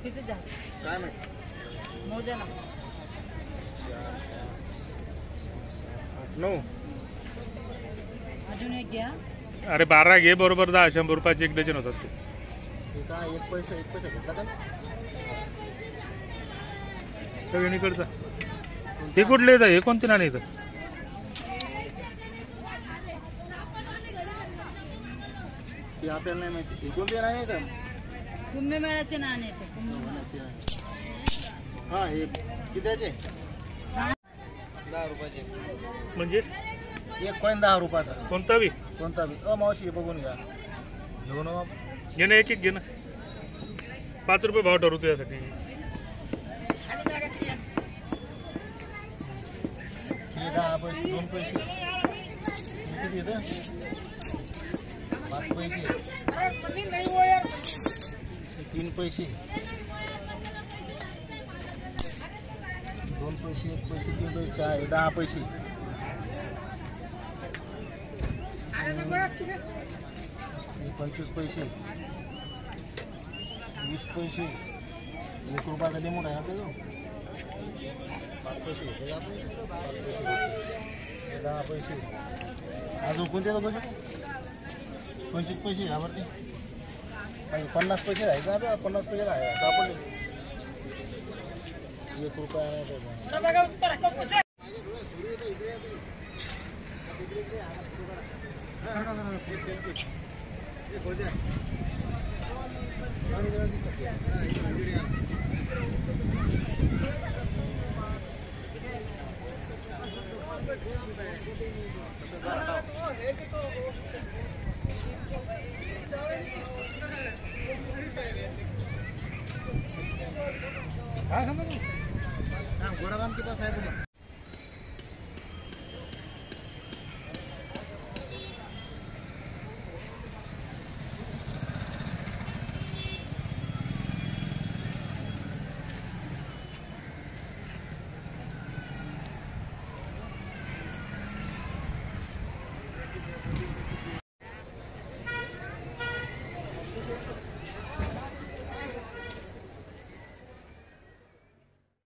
किती झालं काय माहिती मोजा ना 9 अजून एक घ्या अरे 12 घे बरोबर 100 रुपयाचे एक डझन होतात ते काय एक पैसा घेतला का इकडचा हे कुठले येतं हे कोणते नाणे येतं ते आपल्याला नाही माहिती हे कोणते नाही का कुंभमेळ्याचे नाणे येते हा हे कितीचे 10 रुपयाचे म्हणजे एक कॉइन 10 रुपयाचा कोणता बी कोणता बी मावशी बघून घ्या घेऊन घे ना एक घे ना 5 रुपये भाव ठरवतो यासाठी हे 10 पैसे 2 पैसे किती येतं 5 पैसे 3 पैसे 2 पैसे 1 पैसे 3 पैसे 10 पैसे 25 पैसे 20 पैसे 1 रुपयाचा लिमिट आहे आपल्याजवळ 5 पैसे घेते आपण 10 पैसे अजून कोणते पैसे 25 पैसे यावरती 50 पैसे आहे का 50 पैसे आहे आपण 1 रुपया गोरा दाम किती आहे